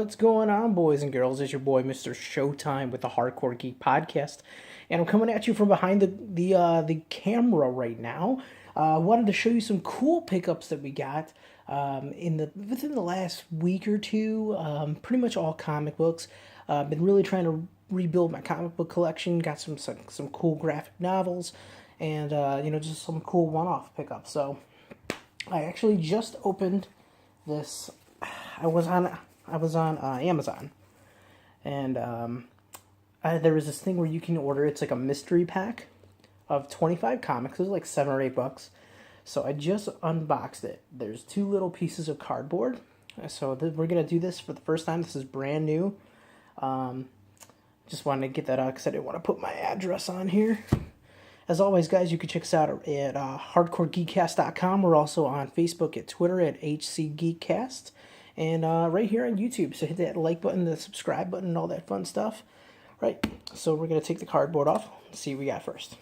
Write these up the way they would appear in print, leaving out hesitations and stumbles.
What's going on, boys and girls? It's your boy, Mr. Showtime, with the Hardcore Geek Podcast, and I'm coming at you from behind the camera right now. I wanted to show you some cool pickups that we got within the last week or two. Pretty much all comic books. Been really trying to rebuild my comic book collection. Got some cool graphic novels, and just some cool one-off pickups. So I actually just opened this. I was on Amazon, and there was this thing where you can order. It's like a mystery pack of 25 comics. It was like $7 or $8. So I just unboxed it. There's two little pieces of cardboard. So we're gonna do this for the first time. This is brand new. Just wanted to get that out because I didn't want to put my address on here. As always, guys, you can check us out at hardcoregeekcast.com. We're also on Facebook and Twitter at HCGeekcast. And right here on YouTube. So hit that like button, the subscribe button, and all that fun stuff. Right, so we're going to take the cardboard off. Let's see what we got first.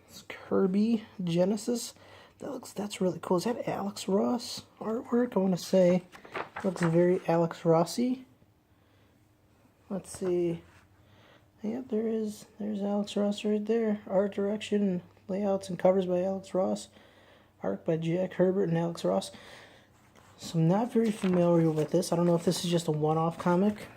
It's Kirby Genesis. That's really cool. Is that Alex Ross artwork? I want to say it looks very Alex Rossy. Let's see. Yep, there's Alex Ross right there. Art direction, layouts, and covers by Alex Ross. Art by Jack Herbert and Alex Ross. So I'm not very familiar with this. I don't know if this is just a one-off comic.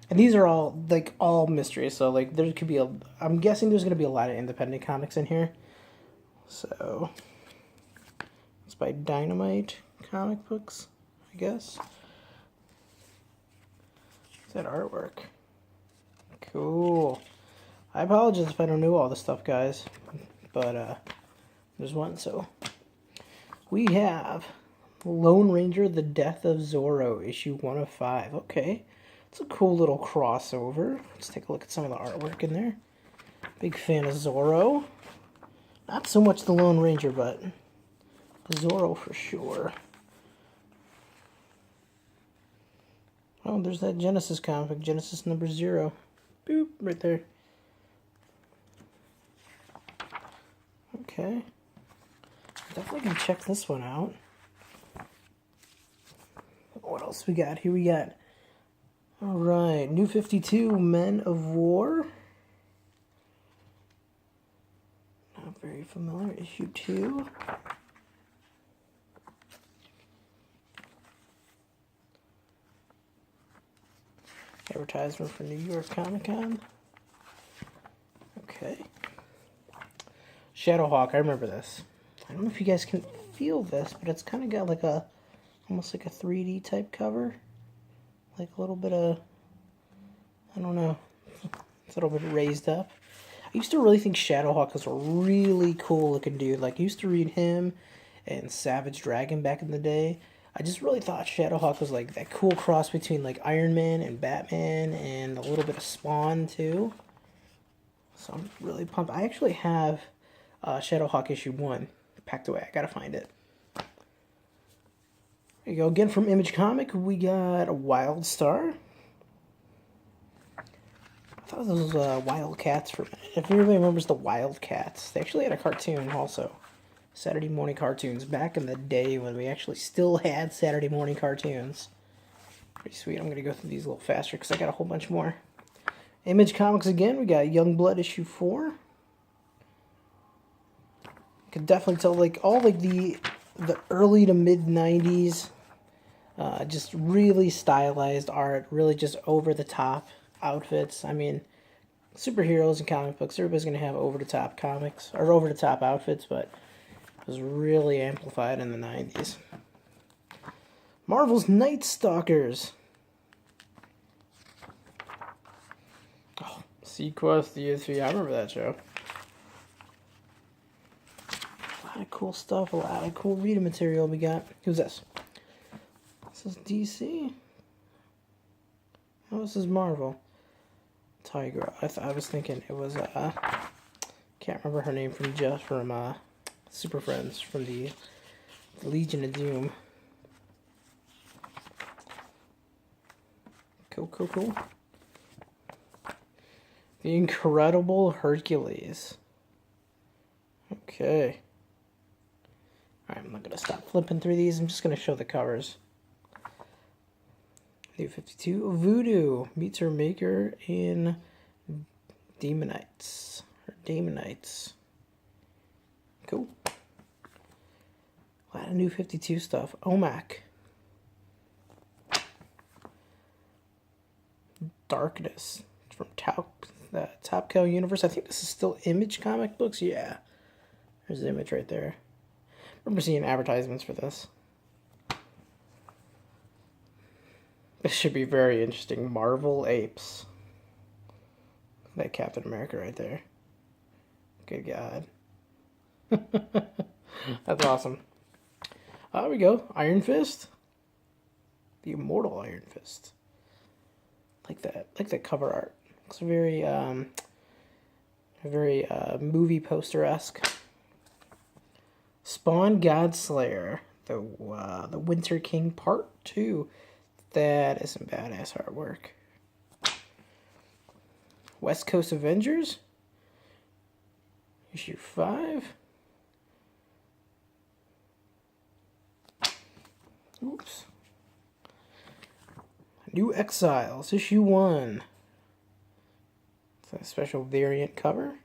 And these are all mysteries. So there could be I'm guessing there's going to be a lot of independent comics in here. So it's by Dynamite Comic Books, I guess. What's that artwork? Cool. I apologize if I don't know all this stuff, guys. But there's one. So we have Lone Ranger: The Death of Zorro, issue 1 of 5. Okay, it's a cool little crossover. Let's take a look at some of the artwork in there. Big fan of Zorro. Not so much the Lone Ranger, but Zorro for sure. Oh, there's that Genesis comic, Genesis number 0. Boop, right there. Okay. Definitely gonna check this one out. What else we got? Here we got. Alright, New 52, Men of War. Not very familiar. Issue 2. Advertisement for New York Comic Con. Okay. Shadowhawk, I remember this. I don't know if you guys can feel this, but it's kind of got almost like a 3D type cover. Like a little bit of, I don't know, it's a little bit raised up. I used to really think Shadowhawk was a really cool looking dude. I used to read him and Savage Dragon back in the day. I just really thought Shadowhawk was that cool cross between Iron Man and Batman and a little bit of Spawn too. So I'm really pumped. I actually have Shadowhawk issue 1 packed away. I gotta find it. There you go. Again from Image Comic, we got a Wildstar. I thought this was Wildcats for a minute. If anybody remembers the Wildcats, they actually had a cartoon also. Saturday morning cartoons back in the day when we actually still had Saturday morning cartoons. Pretty sweet. I'm going to go through these a little faster because I got a whole bunch more. Image Comics again. We got Youngblood issue 4. You can definitely tell all the early to mid 90s just really stylized art, really just over the top outfits. I mean, superheroes and comic books, everybody's going to have over the top comics or over the top outfits, but was really amplified in the 90s. Marvel's Night Stalkers. Oh, Sequest, the ESV. I remember that show. A lot of cool stuff, a lot of cool reading material we got. Who's this? This is DC. Oh, this is Marvel. Tiger. I was thinking it was, can't remember her name from Super Friends from the Legion of Doom. Cool. The Incredible Hercules. Okay. Alright, I'm not going to stop flipping through these. I'm just going to show the covers. New 52, Voodoo meets her maker in Demonites. Or Demonites. Cool. A lot of New 52 stuff. OMAC. Darkness. From Top Cow Universe. I think this is still Image comic books. Yeah. There's the Image right there. I remember seeing advertisements for this. This should be very interesting. Marvel Apes. That Captain America right there. Good God. That's awesome. There we go. Iron Fist. The Immortal Iron Fist. Like that cover art. Looks very movie poster-esque. Spawn Godslayer. The Winter King Part 2. That is some badass artwork. West Coast Avengers. Issue 5. Oops. New Exiles, issue 1. It's a special variant cover.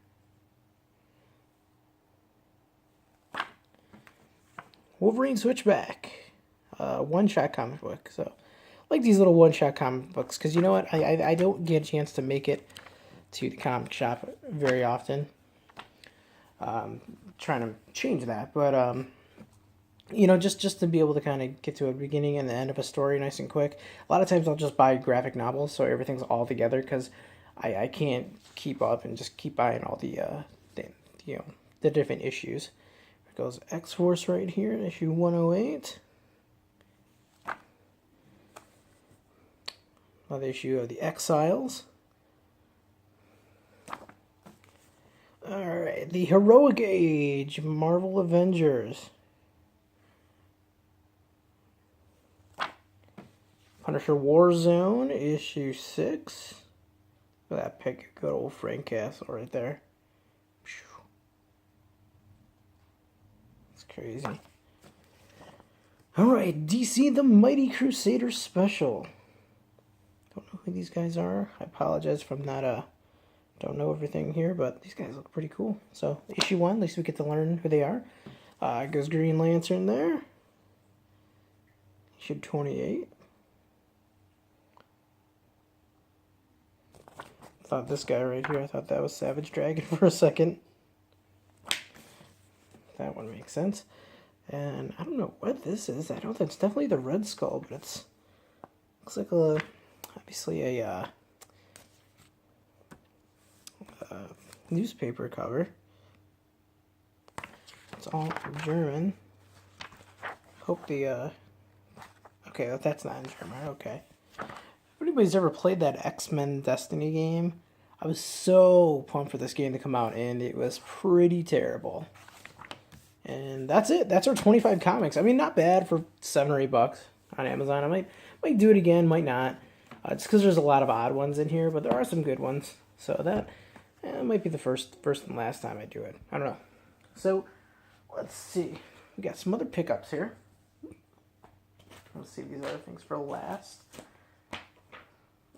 Wolverine Switchback. One-shot comic book. So, I like these little one-shot comic books because you know what? I don't get a chance to make it to the comic shop very often. Trying to change that, but you know, just to be able to kind of get to a beginning and the end of a story nice and quick. A lot of times I'll just buy graphic novels so everything's all together because I can't keep up and just keep buying all the different issues. There goes X-Force right here, issue 108. Another issue of the Exiles. Alright, the Heroic Age, Marvel Avengers. Punisher Warzone, issue 6. Look at that pic, good old Frank Castle right there. It's crazy. Alright, DC The Mighty Crusaders Special. Don't know who these guys are. I apologize if I'm not, don't know everything here, but these guys look pretty cool. So, issue 1, at least we get to learn who they are. Goes Green Lantern there. Issue 28. Thought this guy right here, I thought that was Savage Dragon for a second. That one makes sense. And I don't know what this is. I don't think it's definitely the Red Skull, but it's looks like obviously a newspaper cover. It's all German. Hope the okay, that's not in German. Okay. If anybody's ever played that X-Men Destiny game, I was so pumped for this game to come out, and it was pretty terrible. And that's it. That's our 25 comics. I mean, not bad for $7 or $8 on Amazon. I might do it again, might not. It's because there's a lot of odd ones in here, but there are some good ones. So that might be the first and last time I do it. I don't know. So let's see. We got some other pickups here. Let's see these other things for last.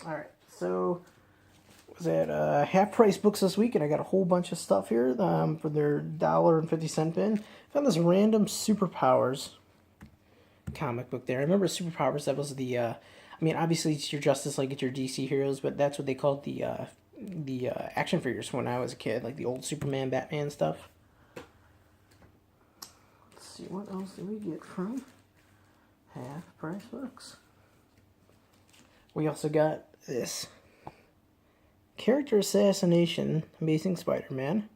Alright, so was at Half Price Books this week, and I got a whole bunch of stuff here for their $1.50 bin. Found this random Superpowers comic book there. I remember Superpowers, that was the, I mean, obviously it's your Justice League, it's your DC heroes, but that's what they called the action figures when I was a kid, like the old Superman, Batman stuff. Let's see, what else did we get from Half Price Books? We also got this Character Assassination, Amazing Spider-Man.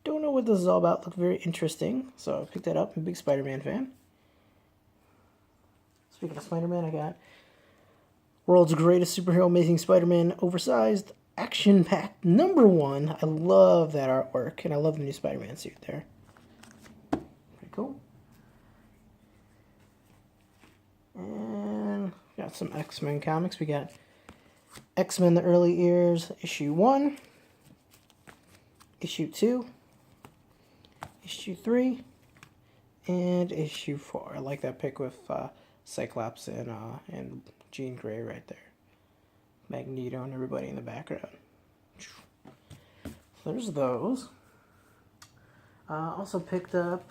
Don't know what this is all about. Looked very interesting, so I picked that up. I'm a big Spider-Man fan. Speaking of Spider-Man, I got World's Greatest Superhero, Amazing Spider-Man, oversized, action-packed #1. I love that artwork, and I love the new Spider-Man suit there. Pretty cool. And got some X-Men comics. We got X-Men The Early Years, issue 1, issue 2, issue 3, And issue 4. I like that pick with Cyclops and Jean Grey right there. Magneto and everybody in the background. So there's those. Also picked up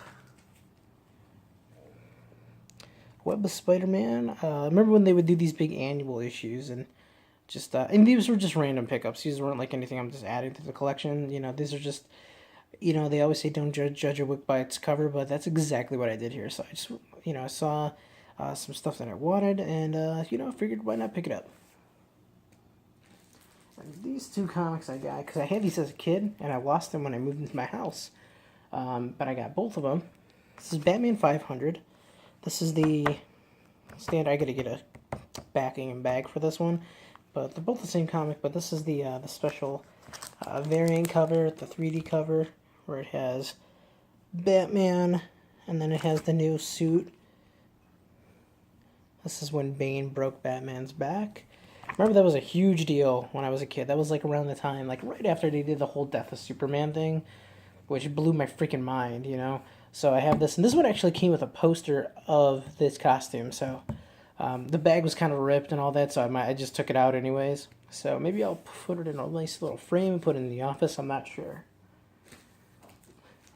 Web of Spider-Man. Remember when they would do these big annual issues and just and these were just random pickups. These weren't like anything I'm just adding to the collection. You know, these are just, you know, they always say don't judge a book by its cover, but that's exactly what I did here. So I just, you know, I saw some stuff that I wanted, and you know, figured why not pick it up. And these 2 comics I got because I had these as a kid and I lost them when I moved into my house, but I got both of them. This is Batman 500. This is the standard. I gotta get a backing and bag for this one, but they're both the same comic. But this is the special variant cover, the 3D cover, where it has Batman, and then it has the new suit. This is when Bane broke Batman's back. Remember, that was a huge deal when I was a kid. That was like around the time, like right after they did the whole Death of Superman thing, which blew my freaking mind, you know? So I have this, and this one actually came with a poster of this costume, so the bag was kind of ripped and all that, so I just took it out anyways. So maybe I'll put it in a nice little frame and put it in the office, I'm not sure.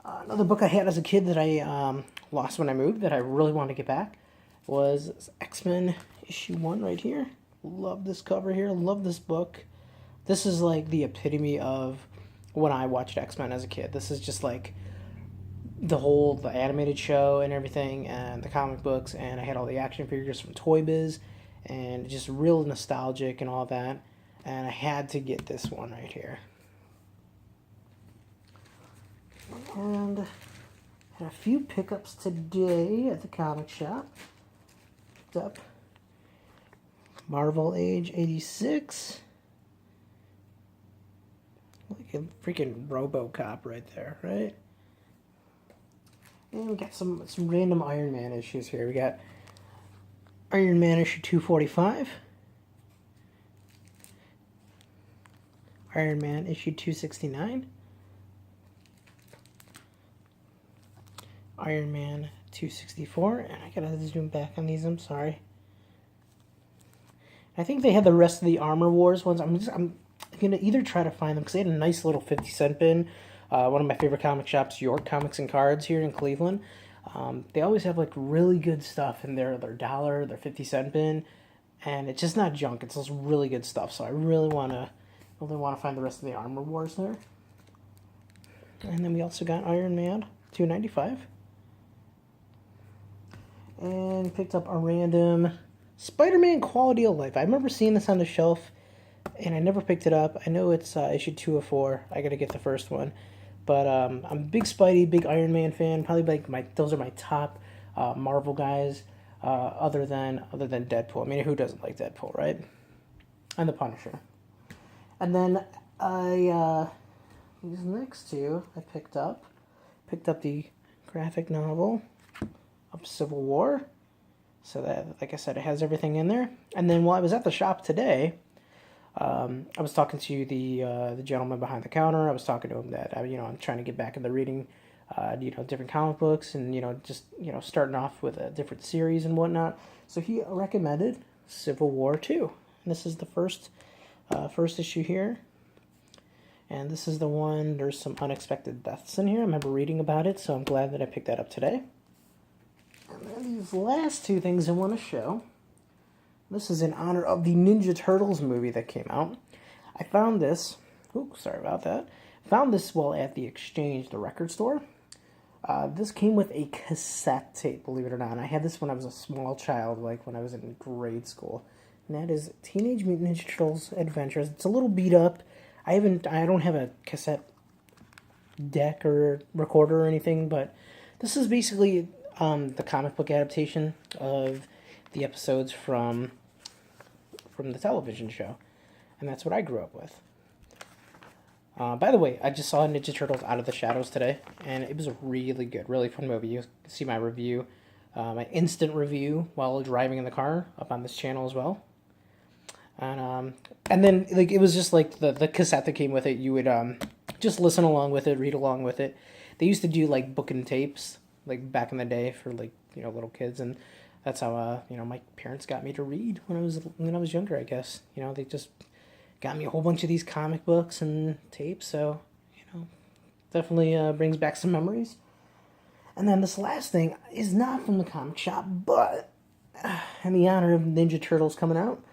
Another book I had as a kid that I lost when I moved that I really wanted to get back was X-Men issue 1 right here. Love this cover here, love this book. This is like the epitome of when I watched X-Men as a kid. This is just like the animated show and everything, and the comic books, and I had all the action figures from Toy Biz, and just real nostalgic and all that, and I had to get this one right here. And had a few pickups today at the comic shop. Picked up Marvel Age 86. Like a freaking RoboCop right there, right? And we got some random Iron Man issues here. We got Iron Man issue 245. Iron Man issue 269. Iron Man 264. And I gotta zoom back on these, I'm sorry. I think they had the rest of the Armor Wars ones. I'm gonna either try to find them because they had a nice little 50-cent bin. One of my favorite comic shops, York Comics and Cards here in Cleveland. They always have like really good stuff in their dollar, their 50-cent bin, and it's just not junk. It's just really good stuff. So I really wanna find the rest of the Armor Wars there. And then we also got Iron Man 295, and picked up a random Spider-Man Quality of Life. I remember seeing this on the shelf, and I never picked it up. I know it's issue 2 of 4. I gotta get the first one. But I'm a big Spidey, big Iron Man fan. Probably like those are my top Marvel guys, other than Deadpool. I mean, who doesn't like Deadpool, right? And the Punisher. And then these next 2 I picked up the graphic novel of Civil War. So that, like I said, it has everything in there. And then while I was at the shop today, I was talking to the gentleman behind the counter. I was talking to him that I'm trying to get back into reading, different comic books, and just starting off with a different series and whatnot. So he recommended Civil War 2. And this is the first issue here. And this is the one. There's some unexpected deaths in here. I remember reading about it, so I'm glad that I picked that up today. And then these last 2 things I want to show. This is in honor of the Ninja Turtles movie that came out. I found this. Oops, sorry about that. Found this while at the Exchange, the record store. This came with a cassette tape, believe it or not. I had this when I was a small child, like when I was in grade school. And that is Teenage Mutant Ninja Turtles Adventures. It's a little beat up. I don't have a cassette deck or recorder or anything, but this is basically the comic book adaptation of the episodes from the television show, and that's what I grew up with. By the way, I just saw Ninja Turtles Out of the Shadows today, and it was a really good, really fun movie. You can see my review, my instant review while driving in the car up on this channel as well. And then like it was just like the cassette that came with it. You would just listen along with it, read along with it. They used to do like book and tapes like back in the day for like, little kids. And that's how my parents got me to read when I was younger, I guess. They just got me a whole bunch of these comic books and tapes. So definitely brings back some memories. And then this last thing is not from the comic shop, but in the honor of Ninja Turtles coming out,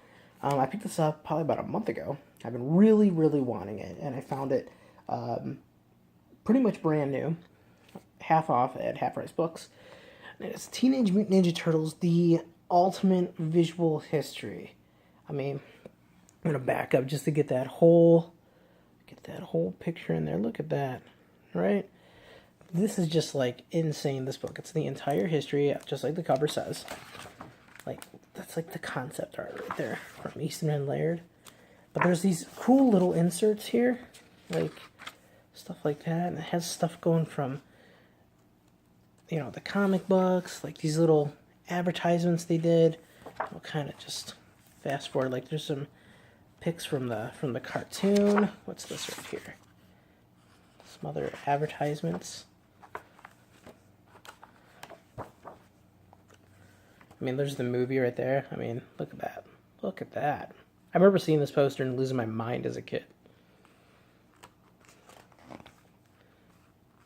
I picked this up probably about a month ago. I've been really, really wanting it, and I found it pretty much brand new, half off at Half Price Books. And it's Teenage Mutant Ninja Turtles: The Ultimate Visual History. I mean, I'm gonna back up just to get that whole picture in there. Look at that, right? This is just like insane. This book, it's the entire history, just like the cover says. Like, that's like the concept art right there from Easton and Laird. But there's these cool little inserts here, like stuff like that, and it has stuff going from the comic books, like these little advertisements they did. I'll kind of just fast forward. Like, there's some pics from the cartoon. What's this right here? Some other advertisements. I mean, there's the movie right there. I mean, look at that. Look at that. I remember seeing this poster and losing my mind as a kid.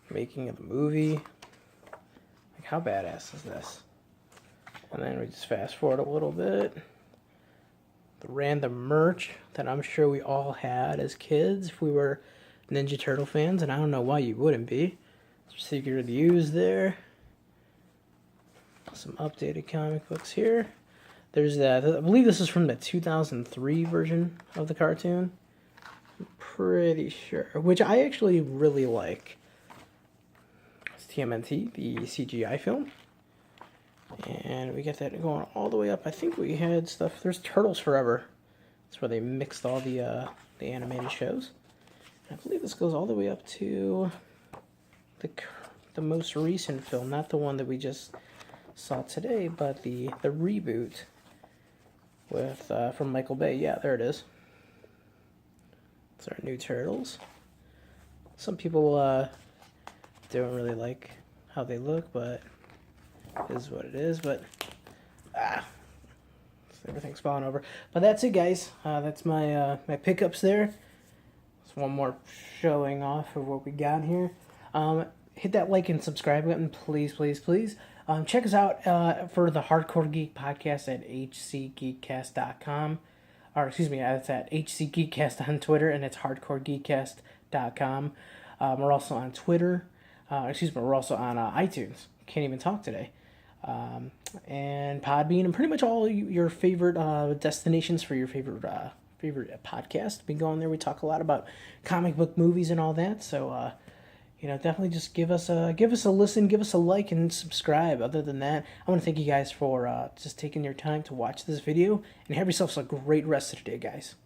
Making of the movie. Like, how badass is this? And then we just fast forward a little bit. The random merch that I'm sure we all had as kids if we were Ninja Turtle fans, and I don't know why you wouldn't be. Secret of the Use there. Some updated comic books here. There's that. I believe this is from the 2003 version of the cartoon. I'm pretty sure. Which I actually really like. It's TMNT, the CGI film. And we get that going all the way up. I think we had stuff. There's Turtles Forever. That's where they mixed all the animated shows. And I believe this goes all the way up to the most recent film. Not the one that we just saw today, but the reboot with from Michael Bay. Yeah, there it is. It's our new Turtles. Some people don't really like how they look, but it is what it is. But everything's falling over. But that's it, guys. That's my my pickups there. Just one more showing off of what we got here. Hit that like and subscribe button, please, please, please. Check us out for the Hardcore Geek Podcast at hcgeekcast.com. Or, excuse me, it's at hcgeekcast on Twitter, and it's hardcoregeekcast.com. We're also on Twitter. We're also on iTunes. Can't even talk today. And Podbean, and pretty much all your favorite destinations for your favorite podcast. We go on there. We talk a lot about comic book movies and all that. So, definitely just give us a listen, give us a like, and subscribe. Other than that, I want to thank you guys for just taking your time to watch this video, and have yourselves a great rest of the day, guys.